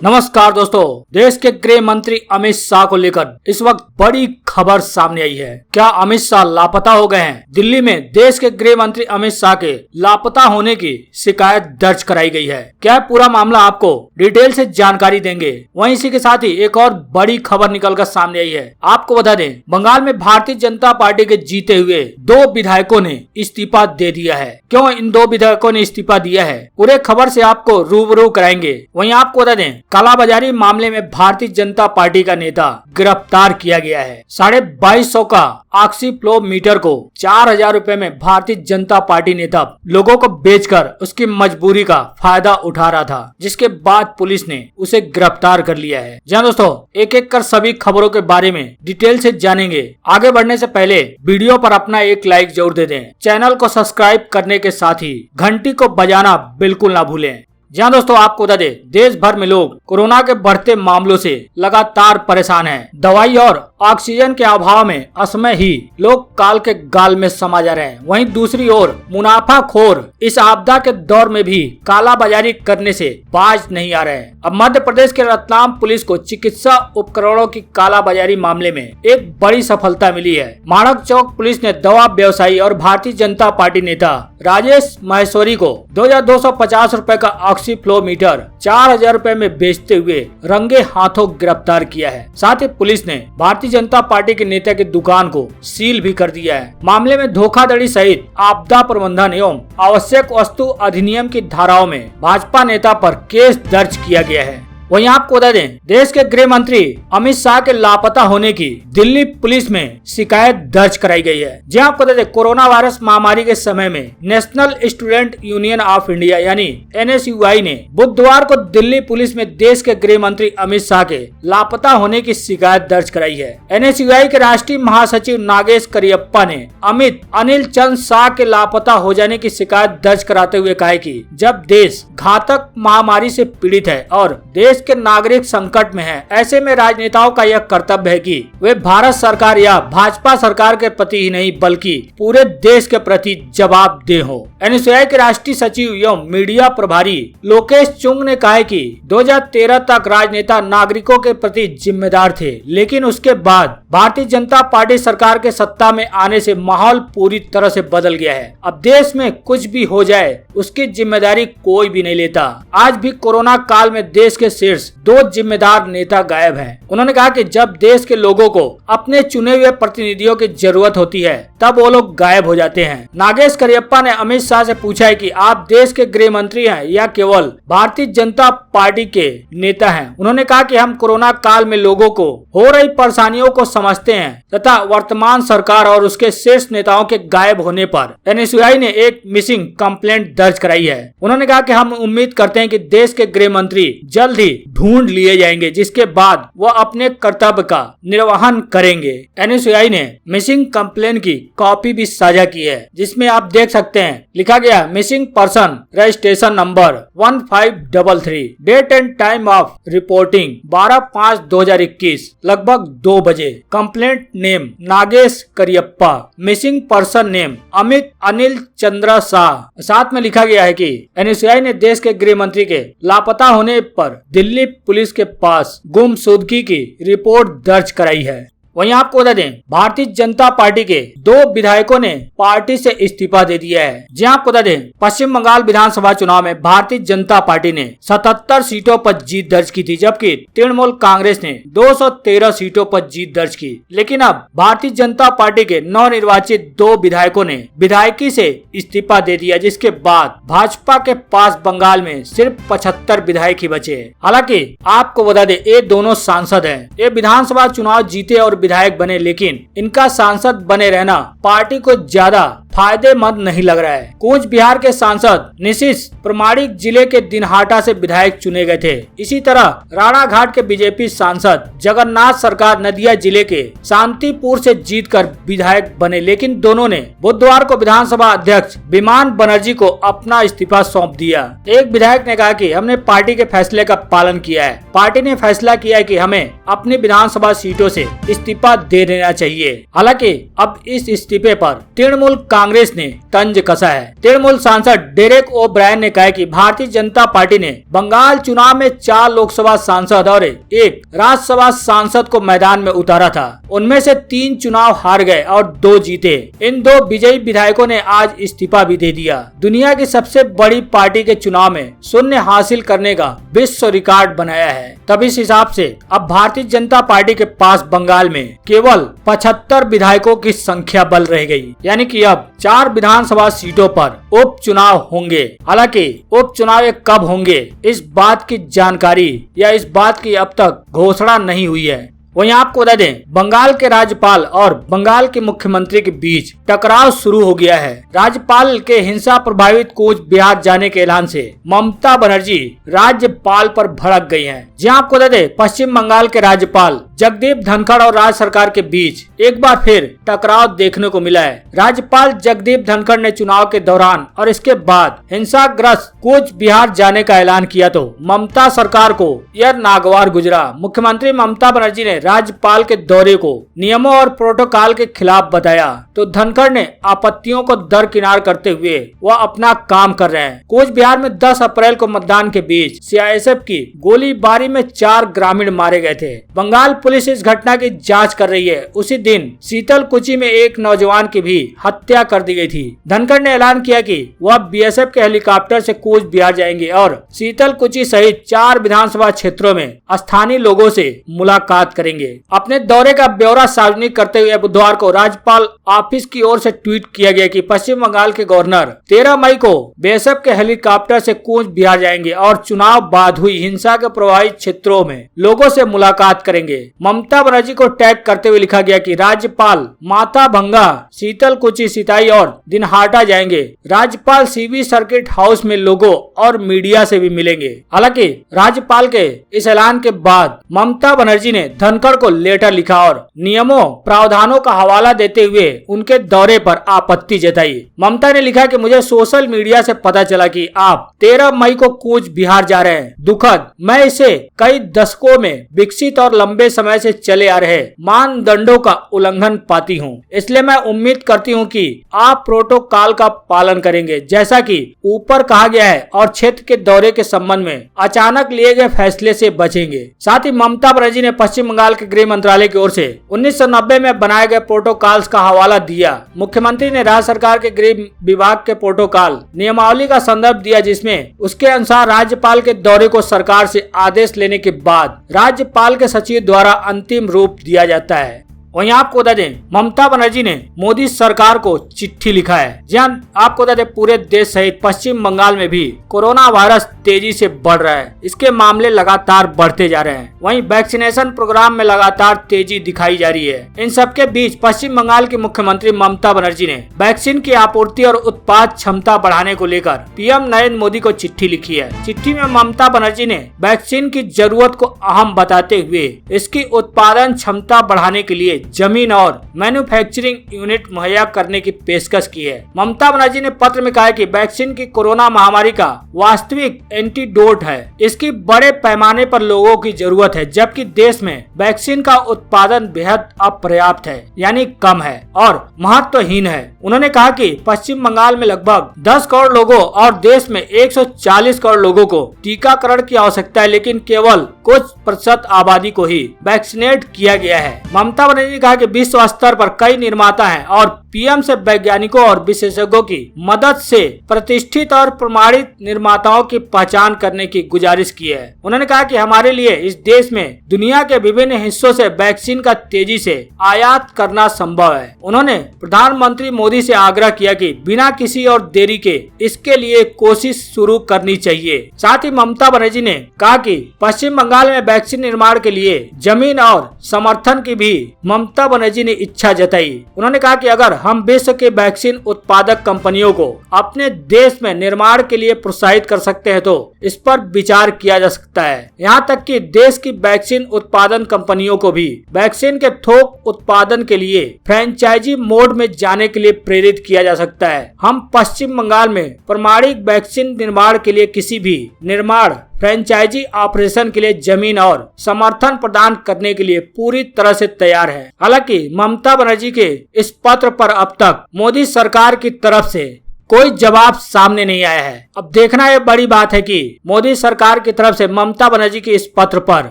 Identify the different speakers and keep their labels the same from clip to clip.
Speaker 1: नमस्कार दोस्तों, देश के गृह मंत्री अमित शाह को लेकर इस वक्त बड़ी खबर सामने आई है। क्या अमित शाह लापता हो गए हैं? दिल्ली में देश के गृह मंत्री अमित शाह के लापता होने की शिकायत दर्ज कराई गई है। क्या पूरा मामला आपको डिटेल से जानकारी देंगे। वहीं इसी के साथ ही एक और बड़ी खबर निकलकर सामने आई है। आपको बता दें, बंगाल में भारतीय जनता पार्टी के जीते हुए 2 विधायकों ने इस्तीफा दे दिया है। क्यों इन 2 विधायकों ने इस्तीफा दिया है, पूरे खबर से आपको रूबरू कराएंगे। वहीं आपको बता दें, कालाबाजारी मामले में भारतीय जनता पार्टी का नेता गिरफ्तार किया गया है। 2250 का ऑक्सी फ्लो मीटर को 4000 रुपए में भारतीय जनता पार्टी नेता लोगों को बेचकर उसकी मजबूरी का फायदा उठा रहा था, जिसके बाद पुलिस ने उसे गिरफ्तार कर लिया है। जी दोस्तों, एक एक कर सभी खबरों के बारे में डिटेल से जानेंगे। आगे बढ़ने से पहले वीडियो पर अपना एक लाइक जरूर दे दें। चैनल को सब्सक्राइब करने के साथ ही घंटी को बजाना बिल्कुल ना भूलें। जहाँ दोस्तों आपको बता दें, देश भर में लोग कोरोना के बढ़ते मामलों से लगातार परेशान हैं। दवाई और ऑक्सीजन के अभाव में असमय ही लोग काल के गाल में समा जा रहे हैं। वहीं दूसरी ओर मुनाफाखोर इस आपदा के दौर में भी कालाबाजारी करने से बाज नहीं आ रहे हैं। अब मध्य प्रदेश के रतलाम पुलिस को चिकित्सा उपकरणों की कालाबाजारी मामले में एक बड़ी सफलता मिली है। माणक चौक पुलिस ने दवा व्यवसायी और भारतीय जनता पार्टी नेता राजेश माहेश्वरी को 2250 रुपए का ऑक्सी फ्लो मीटर 4000 रुपए में बेचते हुए रंगे हाथों गिरफ्तार किया है। साथ ही पुलिस ने भारतीय जनता पार्टी के नेता की दुकान को सील भी कर दिया है। मामले में धोखाधड़ी सहित आपदा प्रबंधन एवं आवश्यक वस्तु अधिनियम की धाराओं में भाजपा नेता पर केस दर्ज किया गया है। वहीं आपको बता दें, देश के गृह मंत्री अमित शाह के लापता होने की दिल्ली पुलिस में शिकायत दर्ज कराई गई है। जी आपको बता दें, कोरोना वायरस महामारी के समय में national student union of India यानी NSUI ने बुधवार को दिल्ली पुलिस में देश के गृह मंत्री अमित शाह के लापता होने की शिकायत दर्ज कराई है। NSUI के राष्ट्रीय महासचिव नागेश करियप्पा ने अमित अनिल चंद शाह के लापता हो जाने की शिकायत दर्ज कराते हुए कहा कि जब देश घातक महामारी से पीड़ित है और देश के नागरिक संकट में है, ऐसे में राजनेताओं का यह कर्तव्य है कि वे भारत सरकार या भाजपा सरकार के प्रति ही नहीं बल्कि पूरे देश के प्रति जवाबदेह हो। NSUI के राष्ट्रीय सचिव एवं मीडिया प्रभारी लोकेश चुंग ने कहा कि 2013 तक राजनेता नागरिकों के प्रति जिम्मेदार थे, लेकिन उसके बाद भारतीय जनता पार्टी सरकार के सत्ता में आने से माहौल पूरी तरह से बदल गया है। अब देश में कुछ भी हो जाए उसकी जिम्मेदारी कोई भी नहीं लेता। आज भी कोरोना काल में देश के शीर्ष 2 जिम्मेदार नेता गायब हैं। उन्होंने कहा कि जब देश के लोगों को अपने चुने हुए प्रतिनिधियों की जरूरत होती है तब वो लोग गायब हो जाते हैं। नागेश करियप्पा ने अमित शाह से पूछा है कि आप देश के गृह मंत्री हैं या केवल भारतीय जनता पार्टी के नेता हैं। उन्होंने कहा कि हम कोरोना काल में लोगों को हो रही परेशानियों को समझते हैं तथा वर्तमान सरकार और उसके शीर्ष नेताओं के गायब होने पर NSUI ने एक मिसिंग कंप्लेंट दर्ज कराई है। उन्होंने कहा कि हम उम्मीद करते हैं कि देश के गृह मंत्री जल्द ही ढूंढ लिए जाएंगे, जिसके बाद वह अपने कर्तव्य का निर्वहन करेंगे। NSUI ने मिसिंग कंप्लेंट की कॉपी भी साझा की है, जिसमें आप देख सकते हैं लिखा गया missing person registration number 1533, date and time of reporting 12/5/2021 लगभग 2 बजे। Complaint name Nagesh Kariyappa, missing person name Amit Anil Chandra Shah. साथ में लिखा गया है कि NSUI ने देश के गृह मंत्री के लापता होने पर दिल्ली पुलिस के पास गुमशुदगी की रिपोर्ट दर्ज कराई है। वहीं आपको बता दें, भारतीय जनता पार्टी के 2 विधायकों ने पार्टी से इस्तीफा दे दिया है। जी आपको बता दें, पश्चिम बंगाल विधानसभा चुनाव में भारतीय जनता पार्टी ने 77 सीटों पर जीत दर्ज की थी, जबकि तृणमूल कांग्रेस ने 213 सीटों पर जीत दर्ज की। लेकिन अब भारतीय जनता पार्टी के नवनिर्वाचित 2 विधायकों ने विधायकी से इस्तीफा दे दिया, जिसके बाद भाजपा के पास बंगाल में सिर्फ 75 विधायक ही बचे हैं। हालांकि आपको बता दें, ये दोनों सांसद हैं। ये विधानसभा चुनाव जीते और विधायक बने, लेकिन इनका सांसद बने रहना पार्टी को ज्यादा फायदेमंद नहीं लग रहा है। कूच बिहार के सांसद नीतीश प्रमाणिक जिले के दिनहाटा से विधायक चुने गए थे। इसी तरह राणाघाट के बीजेपी सांसद जगन्नाथ सरकार नदिया जिले के शांतिपुर से जीतकर विधायक बने, लेकिन दोनों ने बुधवार को विधानसभा अध्यक्ष विमान बनर्जी को अपना इस्तीफा सौंप दिया। एक विधायक ने कहा कि हमने पार्टी के फैसले का पालन किया है। पार्टी ने फैसला किया है कि हमें अपनी विधानसभा सीटों से इस्तीफा दे देना चाहिए। हालांकि अब इस इस्तीफे पर तृणमूल कांग्रेस ने तंज कसा है। तृणमूल सांसद डेरेक ओ ब्रायन ने कहा कि भारतीय जनता पार्टी ने बंगाल चुनाव में 4 लोकसभा सांसद और 1 राज्यसभा सांसद को मैदान में उतारा था। उनमें से 3 चुनाव हार गए और 2 जीते। इन 2 विजयी विधायकों ने आज इस्तीफा भी दे दिया। दुनिया की सबसे बड़ी पार्टी के चुनाव में शून्य हासिल करने का विश्व रिकॉर्ड बनाया है। तब इस हिसाब से अब भारतीय जनता पार्टी के पास बंगाल में केवल 75 विधायकों की संख्या बल रह गई, यानी कि अब 4 विधानसभा सीटों पर उपचुनाव होंगे। हालांकि उपचुनाव कब होंगे इस बात की जानकारी या इस बात की अब तक घोषणा नहीं हुई है। वहीं आपको बता दें, बंगाल के राज्यपाल और बंगाल के मुख्यमंत्री के बीच टकराव शुरू हो गया है। राज्यपाल के हिंसा प्रभावित कूच बिहार जाने के ऐलान से ममता बनर्जी राज्यपाल पर भड़क गई हैं। जहां आपको बता दें, पश्चिम बंगाल के राज्यपाल जगदीप धनखड़ और राज्य सरकार के बीच एक बार फिर टकराव देखने को मिला है। राज्यपाल जगदीप धनखड़ ने चुनाव के दौरान और इसके बाद हिंसाग्रस्त कूच बिहार जाने का ऐलान किया तो ममता सरकार को यह नागवार गुजरा। मुख्यमंत्री ममता बनर्जी ने राज्यपाल के दौरे को नियमों और प्रोटोकॉल के खिलाफ बताया तो धनखड़ ने आपत्तियों को दरकिनार करते हुए वह अपना काम कर रहे हैं। कूच बिहार में 10 अप्रैल को मतदान के बीच सीआईएसएफ की गोलीबारी में 4 ग्रामीण मारे गए थे। बंगाल पुलिस इस घटना की जांच कर रही है। उसी दिन शीतलकुची में एक नौजवान की भी हत्या कर दी गई थी। धनखड़ ने ऐलान किया कि वह बीएसएफ के हेलीकॉप्टर से कूच बिहार जाएंगे और शीतलकुची सहित 4 विधानसभा क्षेत्रों में स्थानीय लोगों से मुलाकात करेंगे। अपने दौरे का ब्यौरा सार्वजनिक करते हुए बुधवार को राज्यपाल ऑफिस की ओर से ट्वीट किया गया कि पश्चिम बंगाल के गवर्नर 13 मई को बीएसएफ के हेलीकॉप्टर से कूच बिहार जाएंगे और चुनाव बाद हुई हिंसा के प्रभावित क्षेत्रों में लोगों से मुलाकात करेंगे। ममता बनर्जी को टैग करते हुए लिखा गया कि राज्यपाल माता भंगा, शीतलकुची, सिताई और दिनहाटा जाएंगे। राज्यपाल सीबी सर्किट हाउस में लोगों और मीडिया से भी मिलेंगे। हालांकि राज्यपाल के इस ऐलान के बाद ममता बनर्जी ने धनखड़ को लेटर लिखा और नियमों प्रावधानों का हवाला देते हुए उनके दौरे पर आपत्ति जताई। ममता ने लिखा कि मुझे सोशल मीडिया से पता चला कि आप 13 मई को कूच बिहार जा रहे हैं। दुखद, मैं इसे कई दशकों में विकसित और लंबे समय से चले आ रहे मानदंडों का उल्लंघन पाती हूं। इसलिए मैं उम्मीद करती हूं कि आप प्रोटोकॉल का पालन करेंगे जैसा कि ऊपर कहा गया है और क्षेत्र के दौरे के संबंध में अचानक लिए गए फैसले से बचेंगे। साथ ही ममता बनर्जी ने पश्चिम बंगाल के गृह मंत्रालय की ओर से 1990 में बनाए गए प्रोटोकॉल्स का हवाला दिया। मुख्यमंत्री ने राज्य सरकार के गृह विभाग के प्रोटोकॉल नियमावली का संदर्भ दिया जिसमें उसके अनुसार राज्यपाल के दौरे को सरकार से आदेश लेने के बाद राज्यपाल के सचिव द्वारा अंतिम रूप दिया जाता है। वहीं आपको बता दें, ममता बनर्जी ने मोदी सरकार को चिट्ठी लिखा है। जहां आपको बता दें, पूरे देश सहित पश्चिम बंगाल में भी कोरोना वायरस तेजी से बढ़ रहा है। इसके मामले लगातार बढ़ते जा रहे हैं। वहीं वैक्सीनेशन प्रोग्राम में लगातार तेजी दिखाई जा रही है। इन सबके बीच पश्चिम बंगाल की मुख्यमंत्री ममता बनर्जी ने वैक्सीन की आपूर्ति और उत्पाद क्षमता बढ़ाने को लेकर पीएम नरेंद्र मोदी को चिट्ठी लिखी है। चिट्ठी में ममता बनर्जी ने वैक्सीन की जरूरत को अहम बताते हुए इसकी उत्पादन क्षमता बढ़ाने के लिए जमीन और मैन्युफैक्चरिंग यूनिट मुहैया करने की पेशकश की है। ममता बनर्जी ने पत्र में कहा है कि वैक्सीन की कोरोना महामारी का वास्तविक एंटीडोट है। इसकी बड़े पैमाने पर लोगों की जरूरत है, जबकि देश में वैक्सीन का उत्पादन बेहद अपर्याप्त है, यानी कम है और महत्वहीन है। उन्होंने कहा कि पश्चिम बंगाल में लगभग 10 करोड़ लोगों और देश में 140 करोड़ लोगों को टीकाकरण की आवश्यकता है, लेकिन केवल कुछ प्रतिशत आबादी को ही वैक्सीनेट किया गया है। ममता बनर्जी ने कहा कि विश्व स्तर पर कई निर्माता हैं और पीएम से वैज्ञानिकों और विशेषज्ञों की मदद से प्रतिष्ठित और प्रमाणित निर्माताओं की पहचान करने की गुजारिश की है। उन्होंने कहा कि हमारे लिए इस देश में दुनिया के विभिन्न हिस्सों से वैक्सीन का तेजी से आयात करना संभव है। उन्होंने प्रधानमंत्री मोदी से आग्रह किया कि बिना किसी और देरी के इसके लिए कोशिश शुरू करनी चाहिए। साथ ही ममता बनर्जी ने कहा कि पश्चिम बंगाल में वैक्सीन निर्माण के लिए जमीन और समर्थन की भी ममता बनर्जी ने इच्छा जताई। उन्होंने कहा कि अगर हम विश्व के वैक्सीन उत्पादक कंपनियों को अपने देश में निर्माण के लिए प्रोत्साहित कर सकते हैं तो इस पर विचार किया जा सकता है। यहाँ तक कि देश की वैक्सीन उत्पादन कंपनियों को भी वैक्सीन के थोक उत्पादन के लिए फ्रेंचाइजी मोड में जाने के लिए प्रेरित किया जा सकता है। हम पश्चिम बंगाल में प्रमाणिक वैक्सीन निर्माण के लिए किसी भी निर्माण फ्रेंचाइजी ऑपरेशन के लिए जमीन और समर्थन प्रदान करने के लिए पूरी तरह से तैयार है। हालांकि ममता बनर्जी के इस पत्र पर अब तक मोदी सरकार की तरफ से कोई जवाब सामने नहीं आया है। अब देखना यह बड़ी बात है कि मोदी सरकार की तरफ से ममता बनर्जी के इस पत्र पर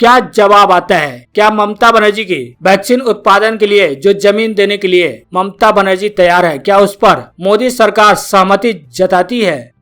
Speaker 1: क्या जवाब आता है। क्या ममता बनर्जी की वैक्सीन उत्पादन के लिए जो जमीन देने के लिए ममता बनर्जी तैयार है, क्या उस पर मोदी सरकार सहमति जताती है।